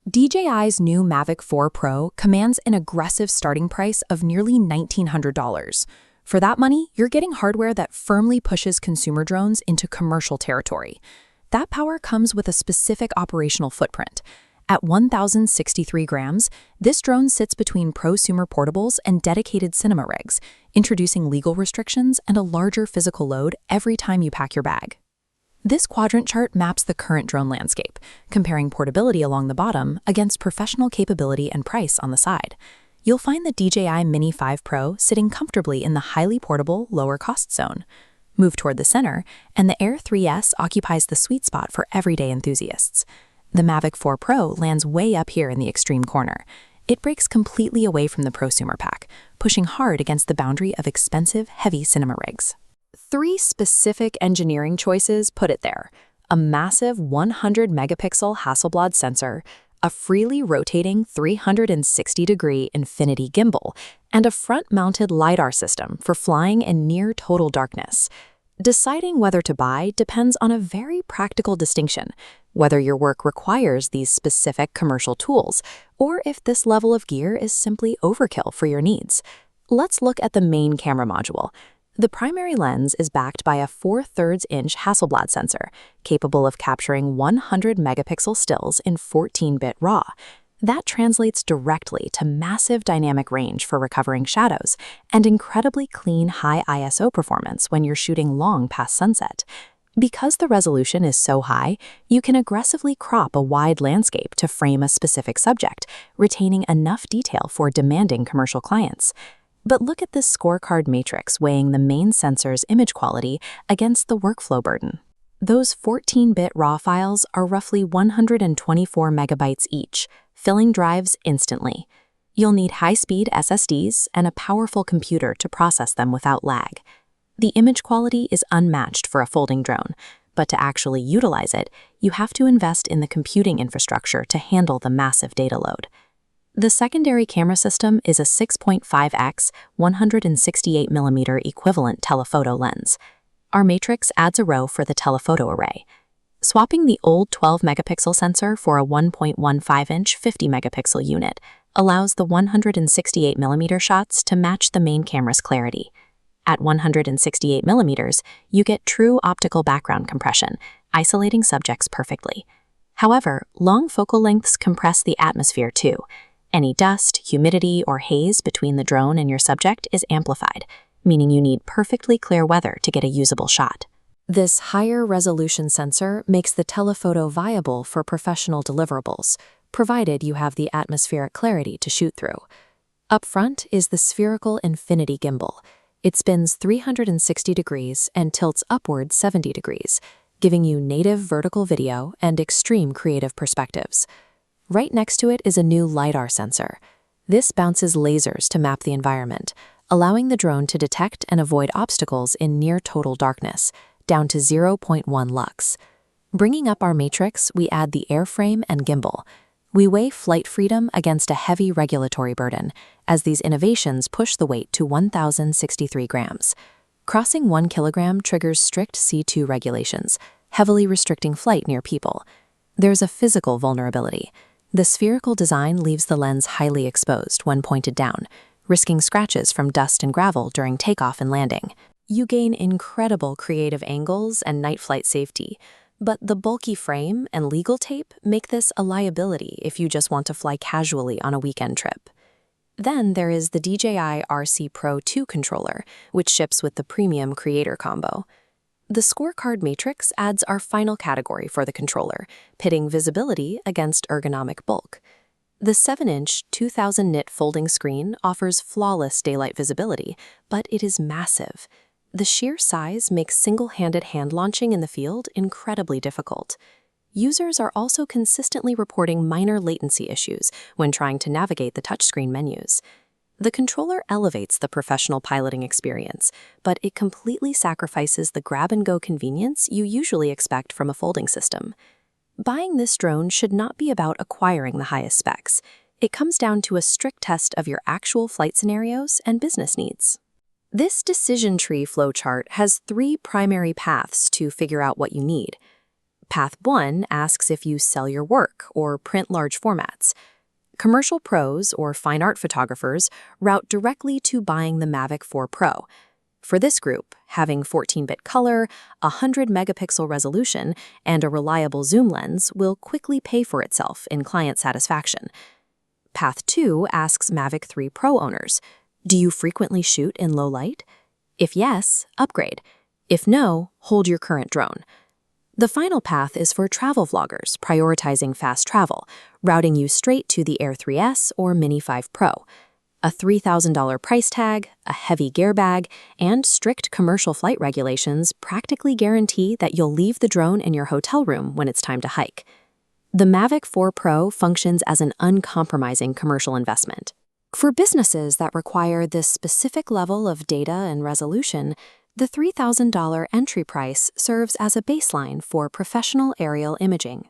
DJI's new Mavic 4 Pro commands an aggressive starting price of nearly $1,900. For that money, you're getting hardware that firmly pushes consumer drones into commercial territory. That power comes with a specific operational footprint. At 1,063 grams, this drone sits between prosumer portables and dedicated cinema rigs, introducing legal restrictions and a larger physical load every time you pack your bag. This quadrant chart maps the current drone landscape, comparing portability along the bottom against professional capability and price on the side. You'll find the DJI Mini 5 Pro sitting comfortably in the highly portable, lower-cost zone. Move toward the center, and the Air 3S occupies the sweet spot for everyday enthusiasts. The Mavic 4 Pro lands way up here in the extreme corner. It breaks completely away from the prosumer pack, pushing hard against the boundary of expensive, heavy cinema rigs. 3 specific engineering choices put it there: a massive 100-megapixel Hasselblad sensor, a freely rotating 360-degree infinity gimbal, and a front-mounted LiDAR system for flying in near-total darkness. Deciding whether to buy depends on a very practical distinction: whether your work requires these specific commercial tools, or if this level of gear is simply overkill for your needs. Let's look at the main camera module. The primary lens is backed by a 4/3-inch Hasselblad sensor, capable of capturing 100-megapixel stills in 14-bit RAW. That translates directly to massive dynamic range for recovering shadows and incredibly clean high ISO performance when you're shooting long past sunset. Because the resolution is so high, you can aggressively crop a wide landscape to frame a specific subject, retaining enough detail for demanding commercial clients. But look at this scorecard matrix weighing the main sensor's image quality against the workflow burden. Those 14-bit RAW files are roughly 124 megabytes each, filling drives instantly. You'll need high-speed SSDs and a powerful computer to process them without lag. The image quality is unmatched for a folding drone, but to actually utilize it, you have to invest in the computing infrastructure to handle the massive data load. The secondary camera system is a 6.5x 168mm equivalent telephoto lens. Our matrix adds a row for the telephoto array. Swapping the old 12-megapixel sensor for a 1.15-inch 50-megapixel unit allows the 168mm shots to match the main camera's clarity. At 168mm, you get true optical background compression, isolating subjects perfectly. However, long focal lengths compress the atmosphere too. Any dust, humidity, or haze between the drone and your subject is amplified, meaning you need perfectly clear weather to get a usable shot. This higher resolution sensor makes the telephoto viable for professional deliverables, provided you have the atmospheric clarity to shoot through. Up front is the spherical infinity gimbal. It spins 360 degrees and tilts upward 70 degrees, giving you native vertical video and extreme creative perspectives. Right next to it is a new LiDAR sensor. This bounces lasers to map the environment, allowing the drone to detect and avoid obstacles in near-total darkness, down to 0.1 lux. Bringing up our matrix, we add the airframe and gimbal. We weigh flight freedom against a heavy regulatory burden, as these innovations push the weight to 1,063 grams. Crossing 1 kilogram triggers strict C2 regulations, heavily restricting flight near people. There's a physical vulnerability. The spherical design leaves the lens highly exposed when pointed down, risking scratches from dust and gravel during takeoff and landing. You gain incredible creative angles and night flight safety, but the bulky frame and legal tape make this a liability if you just want to fly casually on a weekend trip. Then there is the DJI RC Pro 2 controller, which ships with the premium creator combo. The scorecard matrix adds our final category for the controller, pitting visibility against ergonomic bulk. The 7-inch 2000 nit folding screen offers flawless daylight visibility, but it is massive. The sheer size makes single-handed hand launching in the field incredibly difficult. Users are also consistently reporting minor latency issues when trying to navigate the touchscreen menus. The controller elevates the professional piloting experience, but it completely sacrifices the grab-and-go convenience you usually expect from a folding system. Buying this drone should not be about acquiring the highest specs. It comes down to a strict test of your actual flight scenarios and business needs. This decision tree flowchart has 3 primary paths to figure out what you need. Path 1 asks if you sell your work or print large formats. Commercial pros or fine art photographers route directly to buying the Mavic 4 Pro. For this group, having 14-bit color, 100-megapixel resolution, and a reliable zoom lens will quickly pay for itself in client satisfaction. Path 2 asks Mavic 3 Pro owners, do you frequently shoot in low light? If yes, upgrade. If no, hold your current drone. The final path is for travel vloggers prioritizing fast travel, routing you straight to the Air 3S or Mini 5 Pro. A $3,000 price tag, a heavy gear bag, and strict commercial flight regulations practically guarantee that you'll leave the drone in your hotel room when it's time to hike. The Mavic 4 Pro functions as an uncompromising commercial investment. For businesses that require this specific level of data and resolution, the $3,000 entry price serves as a baseline for professional aerial imaging.